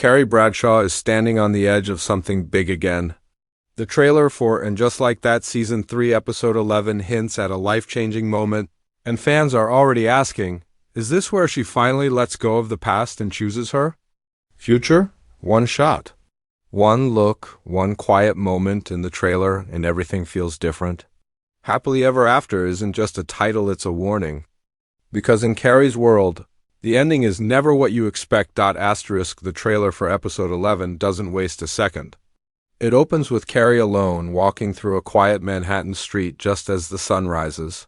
Carrie Bradshaw is standing on the edge of something big again. The trailer for And Just Like That Season 3 Episode 11 hints at a life-changing moment, and fans are already asking, is this where she finally lets go of the past and chooses her future? One shot. One look, one quiet moment in the trailer, and everything feels different. Happily Ever After isn't just a title, it's a warning. Because in Carrie's world, the ending is never what you expect. The trailer for episode 11 doesn't waste a second. It opens with Carrie alone, walking through a quiet Manhattan street just as the sun rises.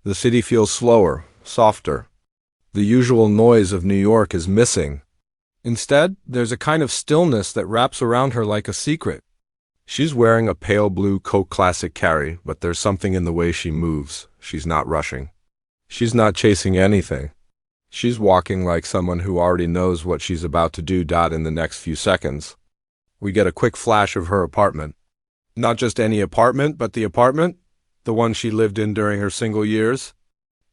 The city feels slower, softer. The usual noise of New York is missing. Instead, there's a kind of stillness that wraps around her like a secret. She's wearing a pale blue Coke Classic Carrie, but there's something in the way she moves. She's not rushing. She's not chasing anything. She's walking like someone who already knows what she's about to do. In the next few seconds, we get a quick flash of her apartment. Not just any apartment, but the apartment, the one she lived in during her single years.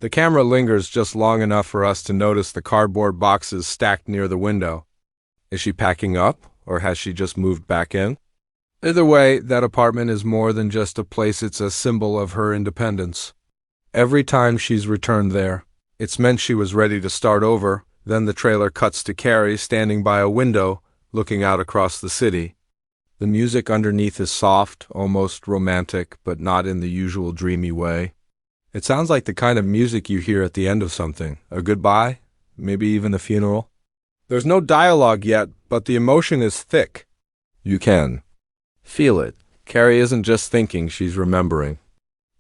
The camera lingers just long enough for us to notice the cardboard boxes stacked near the window. Is she packing up, or has she just moved back in? Either way, that apartment is more than just a place, it's a symbol of her independence. Every time she's returned there, it's meant she was ready to start over. Then the trailer cuts to Carrie standing by a window, looking out across the city. The music underneath is soft, almost romantic, but not in the usual dreamy way. It sounds like the kind of music you hear at the end of something, a goodbye, maybe even a funeral. There's no dialogue yet, but the emotion is thick. You can feel it. Carrie isn't just thinking, she's remembering.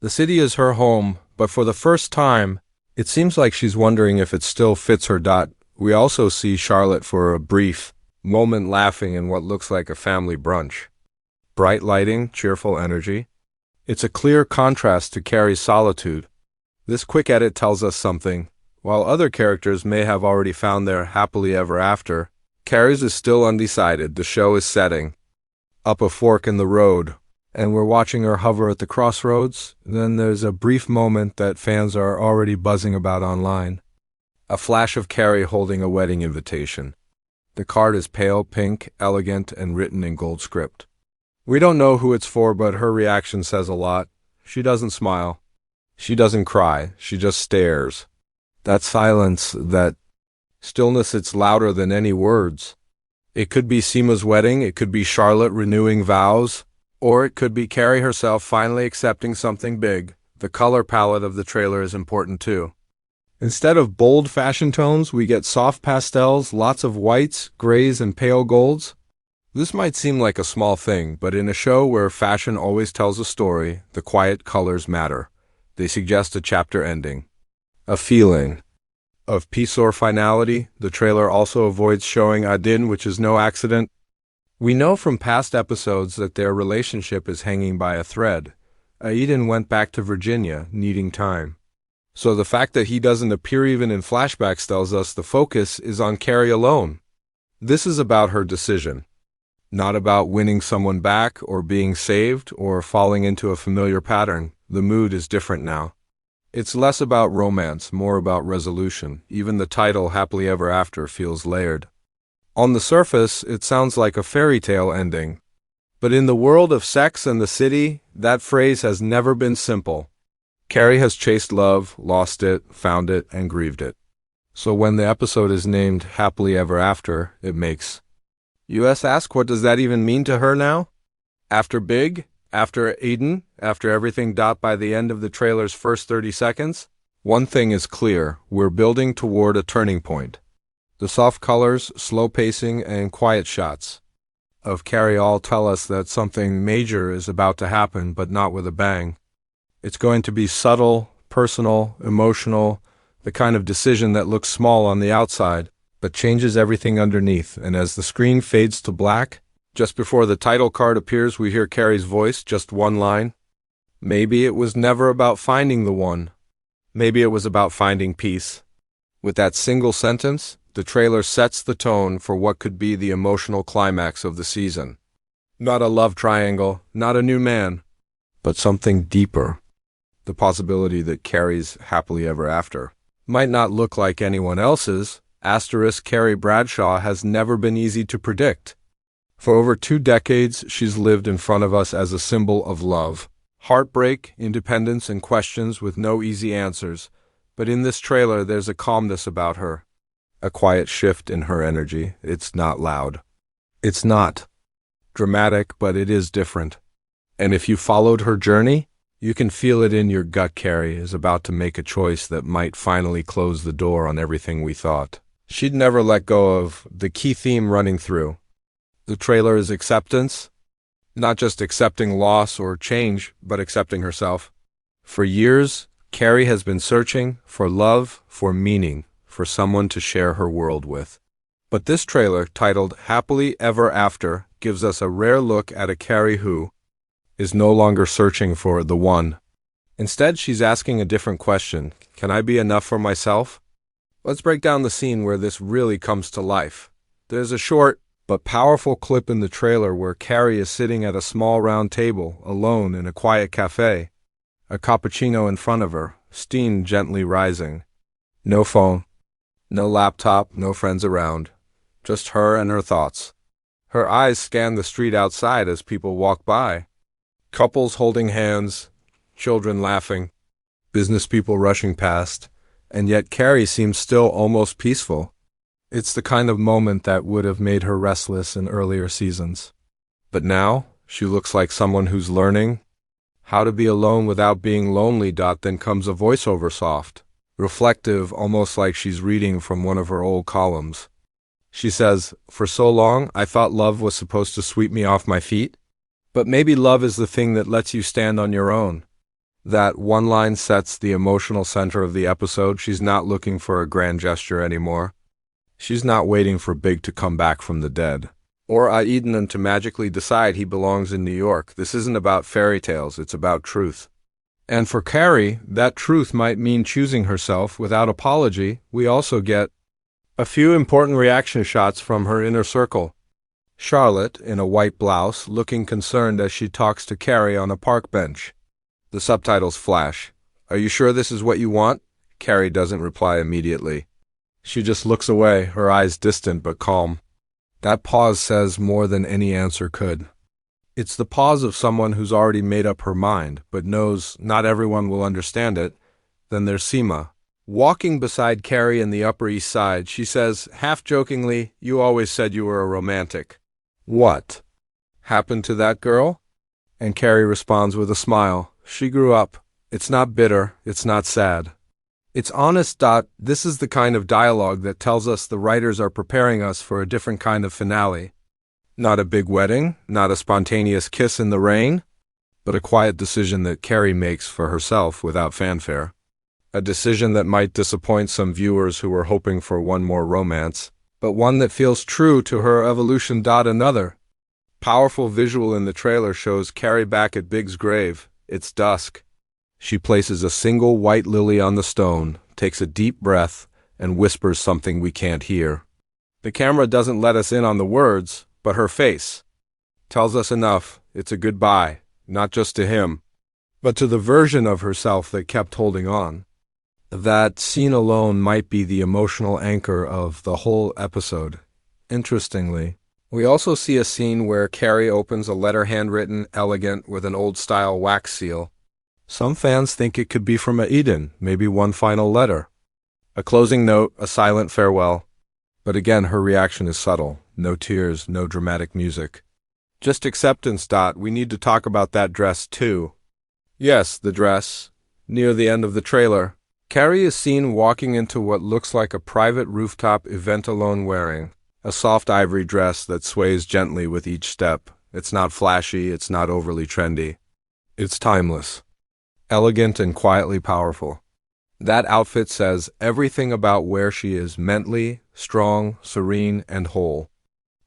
The city is her home, but for the first time, it seems like she's wondering if it still fits her. We also see Charlotte for a brief moment laughing in what looks like a family brunch. Bright lighting, cheerful energy. It's a clear contrast to Carrie's solitude. This quick edit tells us something. While other characters may have already found their happily ever after, Carrie's is still undecided. The show is setting up a fork in the road, and we're watching her hover at the crossroads. Then there's a brief moment that fans are already buzzing about online. A flash of Carrie holding a wedding invitation. The card is pale pink, elegant, and written in gold script. We don't know who it's for, but her reaction says a lot. She doesn't smile. She doesn't cry. She just stares. That silence, that stillness, it's louder than any words. It could be Seema's wedding, it could be Charlotte renewing vows, or it could be Carrie herself finally accepting something big. The color palette of the trailer is important too. Instead of bold fashion tones, we get soft pastels, lots of whites, grays, and pale golds. This might seem like a small thing, but in a show where fashion always tells a story, the quiet colors matter. They suggest a chapter ending. A feeling of peace or finality. The trailer also avoids showing Aidan, which is no accident. We know from past episodes that their relationship is hanging by a thread. Aidan went back to Virginia, needing time. So the fact that he doesn't appear even in flashbacks tells us the focus is on Carrie alone. This is about her decision. Not about winning someone back, or being saved, or falling into a familiar pattern. The mood is different now. It's less about romance, more about resolution. Even the title, Happily Ever After, feels layered. On the surface, it sounds like a fairy tale ending. But in the world of sex and the city, that phrase has never been simple. Carrie has chased love, lost it, found it, and grieved it. So when the episode is named Happily Ever After, it makes us ask, what does that even mean to her now? After Big? After Aidan? After everything? By the end of the trailer's first 30 seconds, one thing is clear: we're building toward a turning point. The soft colors, slow pacing, and quiet shots of Carrie all tell us that something major is about to happen, but not with a bang. It's going to be subtle, personal, emotional, the kind of decision that looks small on the outside, but changes everything underneath. And as the screen fades to black, just before the title card appears, we hear Carrie's voice, just one line. Maybe it was never about finding the one. Maybe it was about finding peace. With that single sentence, the trailer sets the tone for what could be the emotional climax of the season. Not a love triangle, not a new man, but something deeper. The possibility that Carrie's happily ever after might not look like anyone else's, Asterisk Carrie Bradshaw has never been easy to predict. For over 2 decades, she's lived in front of us as a symbol of love. Heartbreak, independence, and questions with no easy answers. But in this trailer, there's a calmness about her. A quiet shift in her energy. It's not loud. It's not dramatic, but it is different. And if you followed her journey, you can feel it in your gut. Carrie is about to make a choice that might finally close the door on everything we thought. She'd never let go of the key theme running through. The trailer is acceptance. Not just accepting loss or change, but accepting herself. For years, Carrie has been searching for love, for meaning, for someone to share her world with. But this trailer, titled Happily Ever After, gives us a rare look at a Carrie who is no longer searching for the one. Instead, she's asking a different question. Can I be enough for myself? Let's break down the scene where this really comes to life. There's a short but powerful clip in the trailer where Carrie is sitting at a small round table, alone in a quiet cafe. A cappuccino in front of her, steam gently rising. No phone, no laptop, no friends around. Just her and her thoughts. Her eyes scan the street outside as people walk by. Couples holding hands, children laughing, business people rushing past, and yet Carrie seems still almost peaceful. It's the kind of moment that would have made her restless in earlier seasons. But now, she looks like someone who's learning how to be alone without being lonely. Then comes a voiceover, soft, reflective, almost like she's reading from one of her old columns. She says, "For so long, I thought love was supposed to sweep me off my feet. But maybe love is the thing that lets you stand on your own." That one line sets the emotional center of the episode. She's not looking for a grand gesture anymore. She's not waiting for Big to come back from the dead, or Aidan to magically decide he belongs in New York. This isn't about fairy tales, it's about truth. And for Carrie, that truth might mean choosing herself without apology. We also get a few important reaction shots from her inner circle. Charlotte, in a white blouse, looking concerned as she talks to Carrie on a park bench. The subtitles flash. "Are you sure this is what you want?" Carrie doesn't reply immediately. She just looks away, her eyes distant but calm. That pause says more than any answer could. It's the pause of someone who's already made up her mind, but knows not everyone will understand it. Then there's Seema, walking beside Carrie in the Upper East Side. She says, half-jokingly, "You always said you were a romantic. What happened to that girl?" And Carrie responds with a smile. "She grew up. It's not bitter, it's not sad. It's honest. This is the kind of dialogue that tells us the writers are preparing us for a different kind of finale. Not a big wedding, not a spontaneous kiss in the rain, but a quiet decision that Carrie makes for herself without fanfare. A decision that might disappoint some viewers who were hoping for one more romance, but one that feels true to her evolution. Another powerful visual in the trailer shows Carrie back at Big's grave. It's dusk. She places a single white lily on the stone, takes a deep breath, and whispers something we can't hear. The camera doesn't let us in on the words, but her face tells us enough. It's a goodbye, not just to him, but to the version of herself that kept holding on. That scene alone might be the emotional anchor of the whole episode. Interestingly, we also see a scene where Carrie opens a letter handwritten, elegant, with an old-style wax seal. Some fans think it could be from Aidan, maybe one final letter. A closing note, a silent farewell. But again, her reaction is subtle. No tears, no dramatic music. Just acceptance. We need to talk about that dress too. Yes, the dress. Near the end of the trailer, Carrie is seen walking into what looks like a private rooftop event alone, wearing a soft ivory dress that sways gently with each step. It's not flashy, it's not overly trendy. It's timeless. Elegant and quietly powerful. That outfit says everything about where she is mentally, strong, serene, and whole.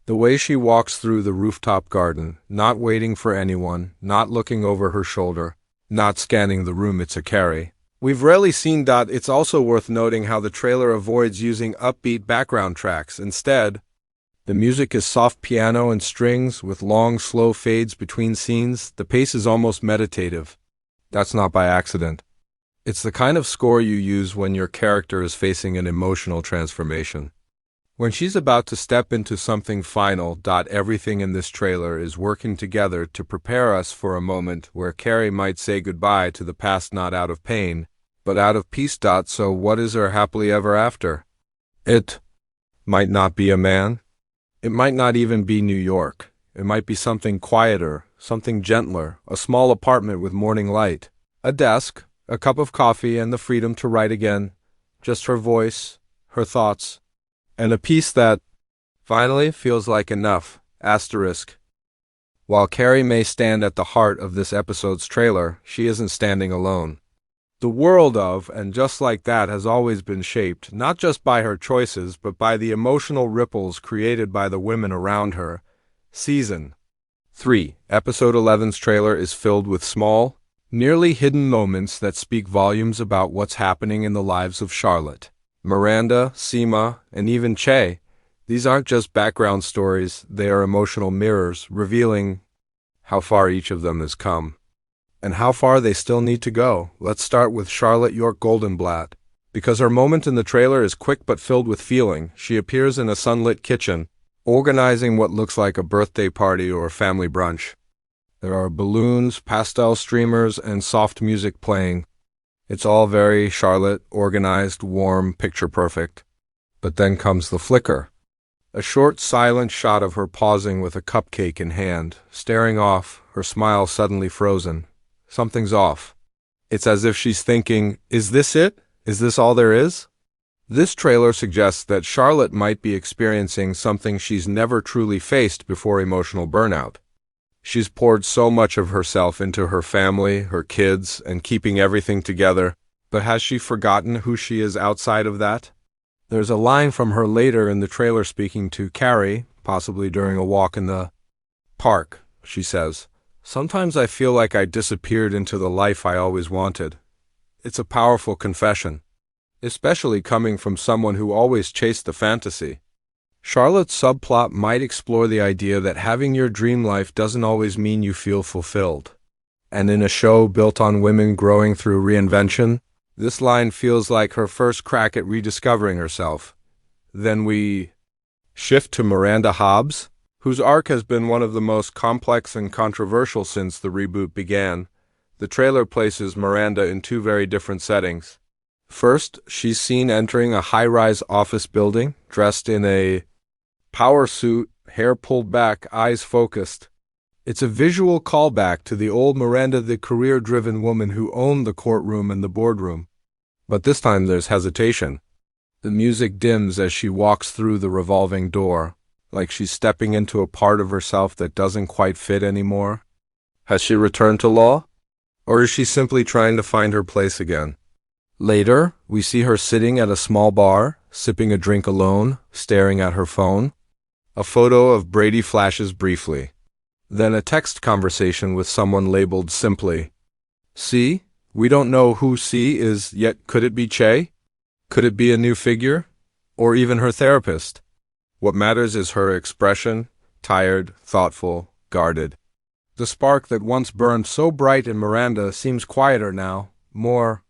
The way she walks through the rooftop garden, not waiting for anyone, not looking over her shoulder, not scanning the room. It's a Carrie we've rarely seen. It's also worth noting how the trailer avoids using upbeat background tracks. Instead, the music is soft piano and strings with long, slow fades between scenes. The pace is almost meditative. That's not by accident. It's the kind of score you use when your character is facing an emotional transformation. When she's about to step into something final, everything in this trailer is working together to prepare us for a moment where Carrie might say goodbye to the past, not out of pain, but out of peace. So what is her happily ever after? It might not be a man. It might not even be New York. It might be something quieter, something gentler, a small apartment with morning light, a desk, a cup of coffee, and the freedom to write again. Just her voice, her thoughts, and a peace that finally feels like enough. While Carrie may stand at the heart of this episode's trailer, she isn't standing alone. The world of And Just Like That has always been shaped, not just by her choices, but by the emotional ripples created by the women around her. Season 3, Episode 11's trailer is filled with small, nearly hidden moments that speak volumes about what's happening in the lives of Charlotte, Miranda, Seema, and even Che. These aren't just background stories, they are emotional mirrors, revealing how far each of them has come, and how far they still need to go. Let's start with Charlotte York Goldenblatt. Because her moment in the trailer is quick but filled with feeling, she appears in a sunlit kitchen, organizing what looks like a birthday party or a family brunch. There are balloons, pastel streamers, and soft music playing. It's all very Charlotte, organized, warm, picture-perfect. But then comes the flicker. A short, silent shot of her pausing with a cupcake in hand, staring off, her smile suddenly frozen. Something's off. It's as if she's thinking, is this it? Is this all there is? This trailer suggests that Charlotte might be experiencing something she's never truly faced before: emotional burnout. She's poured so much of herself into her family, her kids, and keeping everything together, but has she forgotten who she is outside of that? There's a line from her later in the trailer speaking to Carrie, possibly during a walk in the park. She says, "Sometimes I feel like I disappeared into the life I always wanted." It's a powerful confession, especially coming from someone who always chased the fantasy. Charlotte's subplot might explore the idea that having your dream life doesn't always mean you feel fulfilled. And in a show built on women growing through reinvention, this line feels like her first crack at rediscovering herself. Then we shift to Miranda Hobbs, whose arc has been one of the most complex and controversial since the reboot began. The trailer places Miranda in two very different settings. First, she's seen entering a high-rise office building, dressed in a power suit, hair pulled back, eyes focused. It's a visual callback to the old Miranda, the career-driven woman who owned the courtroom and the boardroom. But this time there's hesitation. The music dims as she walks through the revolving door, like she's stepping into a part of herself that doesn't quite fit anymore. Has she returned to law? Or is she simply trying to find her place again? Later, we see her sitting at a small bar, sipping a drink alone, staring at her phone. A photo of Brady flashes briefly. Then a text conversation with someone labeled simply C. We don't know who C is, yet could it be Che? Could it be a new figure? Or even her therapist? What matters is her expression, tired, thoughtful, guarded. The spark that once burned so bright in Miranda seems quieter now, more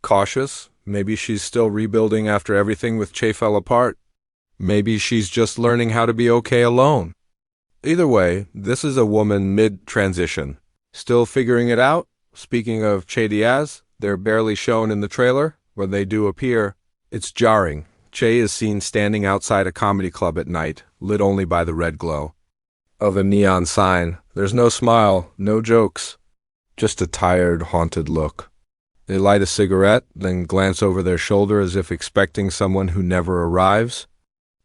cautious. Maybe she's still rebuilding after everything with Che fell apart. Maybe she's just learning how to be okay alone. Either way, this is a woman mid-transition, still figuring it out. Speaking of Che Diaz, they're barely shown in the trailer. When they do appear, it's jarring. Che is seen standing outside a comedy club at night, lit only by the red glow of a neon sign. There's no smile, no jokes, just a tired, haunted look. They light a cigarette, then glance over their shoulder as if expecting someone who never arrives.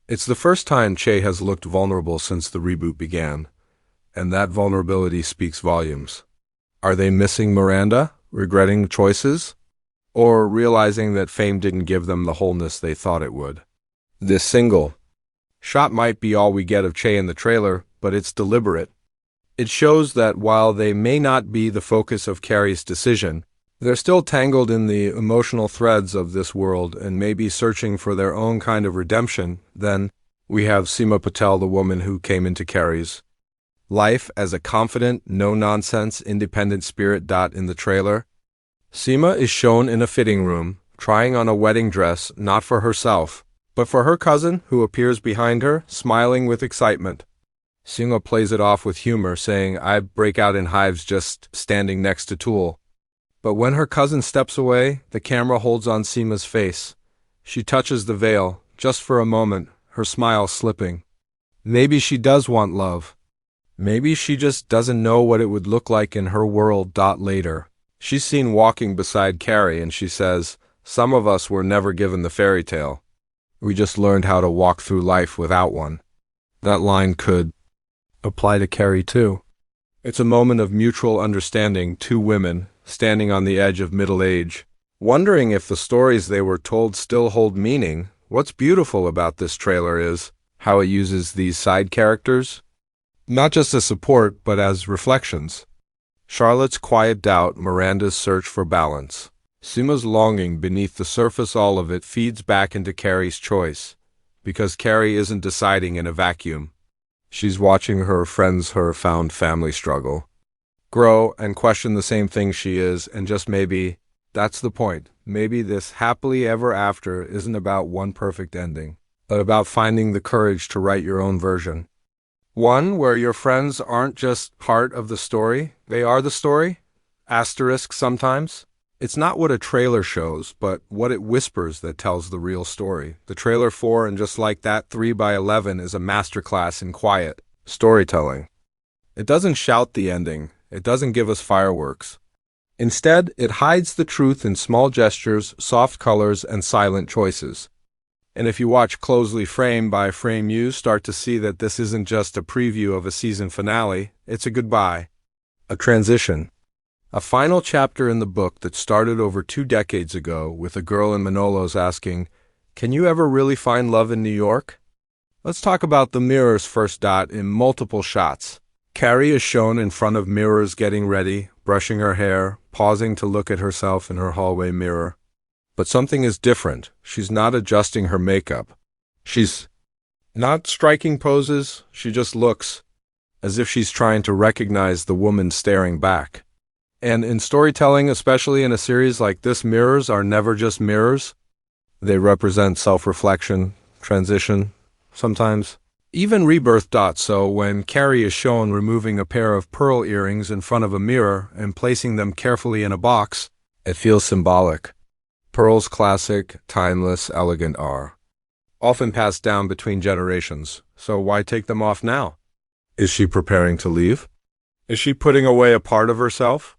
It's the first time Che has looked vulnerable since the reboot began, and that vulnerability speaks volumes. Are they missing Miranda, regretting choices, or realizing that fame didn't give them the wholeness they thought it would? This single shot might be all we get of Che in the trailer, but it's deliberate. It shows that while they may not be the focus of Carrie's decision, they're still tangled in the emotional threads of this world and may be searching for their own kind of redemption. Then we have Seema Patel, the woman who came into Carrie's life as a confident, no-nonsense, independent spirit. In the trailer, Seema is shown in a fitting room, trying on a wedding dress not for herself, but for her cousin, who appears behind her, smiling with excitement. Seema plays it off with humor, saying, "I break out in hives just standing next to Tool." But when her cousin steps away, the camera holds on Seema's face. She touches the veil, just for a moment, her smile slipping. Maybe she does want love. Maybe she just doesn't know what it would look like in her world. Later, she's seen walking beside Carrie and she says, "Some of us were never given the fairy tale. We just learned how to walk through life without one." That line could apply to Carrie too. It's a moment of mutual understanding, two women standing on the edge of middle age, wondering if the stories they were told still hold meaning. What's beautiful about this trailer is how it uses these side characters, not just as support, but as reflections. Charlotte's quiet doubt, Miranda's search for balance. Seema's longing beneath the surface, all of it feeds back into Carrie's choice, because Carrie isn't deciding in a vacuum. She's watching her friends, her found family struggle, grow and question the same thing she is, and just maybe that's the point. Maybe this happily ever after isn't about one perfect ending, but about finding the courage to write your own version. One where your friends aren't just part of the story, they are the story. Asterisk sometimes. It's not what a trailer shows, but what it whispers that tells the real story. The trailer for And Just Like That 3x11 is a masterclass in quiet storytelling. It doesn't shout the ending. It doesn't give us fireworks. Instead, it hides the truth in small gestures, soft colors, and silent choices. And if you watch closely frame by frame, you start to see that this isn't just a preview of a season finale, it's a goodbye, a transition, a final chapter in the book that started over 2 decades ago with a girl in Manolos asking, "Can you ever really find love in New York?" Let's talk about the mirrors first. In multiple shots, Carrie is shown in front of mirrors getting ready, brushing her hair, pausing to look at herself in her hallway mirror. But something is different. She's not adjusting her makeup. She's not striking poses. She just looks as if she's trying to recognize the woman staring back. And in storytelling, especially in a series like this, mirrors are never just mirrors. They represent self-reflection, transition, sometimes even rebirth. So when Carrie is shown removing a pair of pearl earrings in front of a mirror and placing them carefully in a box, it feels symbolic. Pearls, classic, timeless, elegant, are often passed down between generations, so why take them off now? Is she preparing to leave? Is she putting away a part of herself?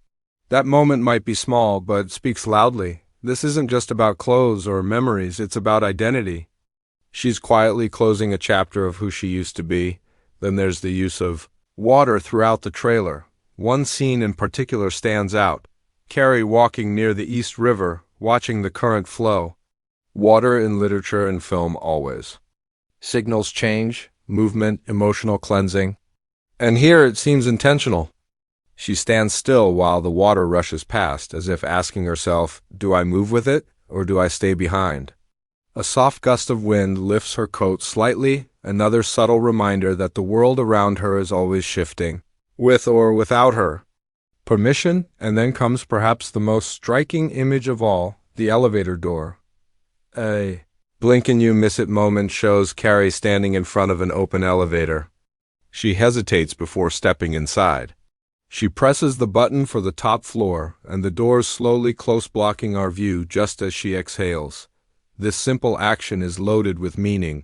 That moment might be small, but speaks loudly. This isn't just about clothes or memories, it's about identity. She's quietly closing a chapter of who she used to be. Then there's the use of water throughout the trailer. One scene in particular stands out. Carrie walking near the East River, watching the current flow. Water in literature and film always signals change, movement, emotional cleansing. And here it seems intentional. She stands still while the water rushes past, as if asking herself, do I move with it, or do I stay behind? A soft gust of wind lifts her coat slightly, another subtle reminder that the world around her is always shifting, with or without her permission. And then comes perhaps the most striking image of all, the elevator door. A blink and you miss it moment shows Carrie standing in front of an open elevator. She hesitates before stepping inside. She presses the button for the top floor, and the doors slowly close, blocking our view just as she exhales. This simple action is loaded with meaning.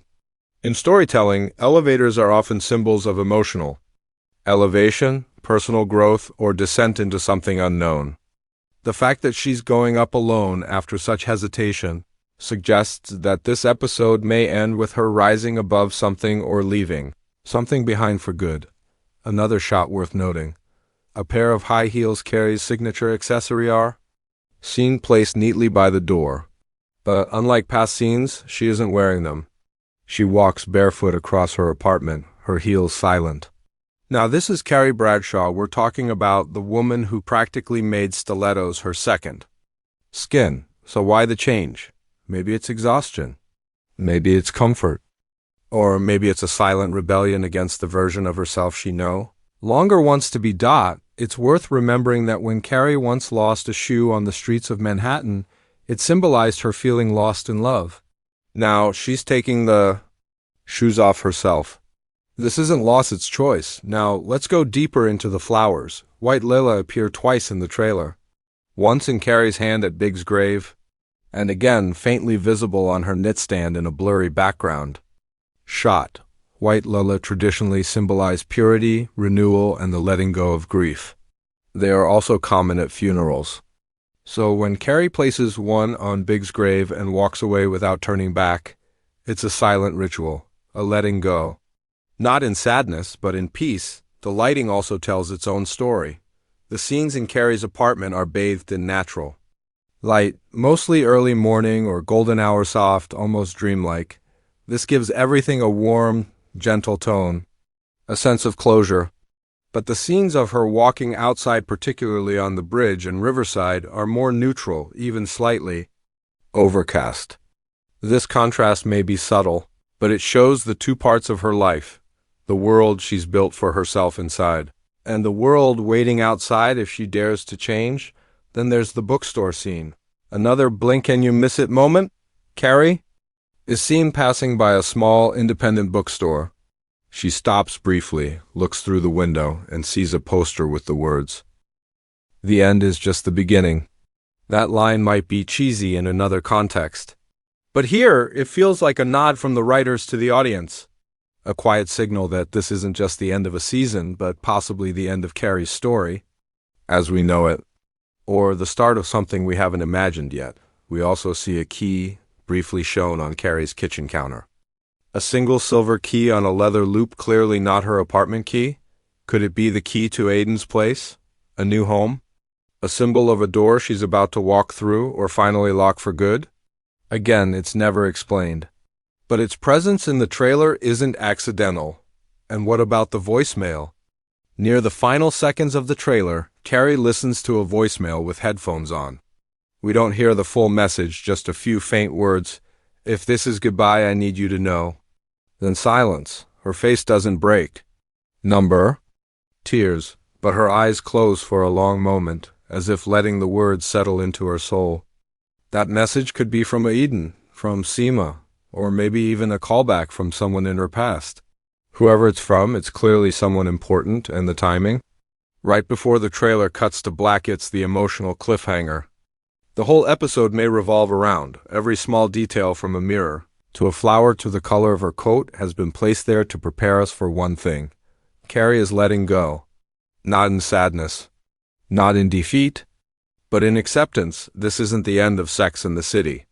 In storytelling, elevators are often symbols of emotional elevation, personal growth, or descent into something unknown. The fact that she's going up alone after such hesitation suggests that this episode may end with her rising above something or leaving something behind for good. Another shot worth noting. A pair of high heels Carrie's signature accessory are seen placed neatly by the door. But unlike past scenes, she isn't wearing them. She walks barefoot across her apartment, her heels silent. Now this is Carrie Bradshaw. We're talking about the woman who practically made stilettos her second skin. So why the change? Maybe it's exhaustion. Maybe it's comfort. Or maybe it's a silent rebellion against the version of herself she longer wants to be. It's worth remembering that when Carrie once lost a shoe on the streets of Manhattan, it symbolized her feeling lost in love. Now she's taking the shoes off herself. This isn't loss, it's choice. Now let's go deeper into the flowers. White lila appear twice in the trailer. Once in Carrie's hand at Big's grave, and again faintly visible on her knitstand in a blurry background. Shot. White lila traditionally symbolize purity, renewal, and the letting go of grief. They are also common at funerals. So when Carrie places one on Big's grave and walks away without turning back, it's a silent ritual, a letting go. Not in sadness, but in peace. The lighting also tells its own story. The scenes in Carrie's apartment are bathed in natural light, mostly early morning or golden hour soft, almost dreamlike. This gives everything a warm, gentle tone, a sense of closure. But the scenes of her walking outside, particularly on the bridge and riverside, are more neutral, even slightly overcast. This contrast may be subtle, but it shows the two parts of her life, the world she's built for herself inside, and the world waiting outside if she dares to change. Then there's the bookstore scene. Another blink and you miss it moment. Carrie is seen passing by a small, independent bookstore. She stops briefly, looks through the window, and sees a poster with the words, "The end is just the beginning." That line might be cheesy in another context, but here it feels like a nod from the writers to the audience, a quiet signal that this isn't just the end of a season, but possibly the end of Carrie's story, as we know it, or the start of something we haven't imagined yet. We also see a key briefly shown on Carrie's kitchen counter. A single silver key on a leather loop, clearly not her apartment key. Could it be the key to Aidan's place? A new home? A symbol of a door she's about to walk through or finally lock for good? Again, it's never explained. But its presence in the trailer isn't accidental. And what about the voicemail? Near the final seconds of the trailer, Carrie listens to a voicemail with headphones on. We don't hear the full message, just a few faint words. "If this is goodbye, I need you to know." Then silence. Her face doesn't break. Number? Tears, but her eyes close for a long moment, as if letting the words settle into her soul. That message could be from Aidan, from Seema, or maybe even a callback from someone in her past. Whoever it's from, it's clearly someone important, and the timing. Right before the trailer cuts to black, it's the emotional cliffhanger. The whole episode may revolve around every small detail, from a mirror to a flower to the color of her coat, has been placed there to prepare us for one thing. Carrie is letting go. Not in sadness, not in defeat, but in acceptance. This isn't the end of Sex and the City,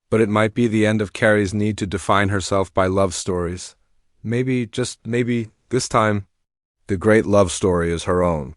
but it might be the end of Carrie's need to define herself by love stories. Maybe, just maybe, this time, the great love story is her own.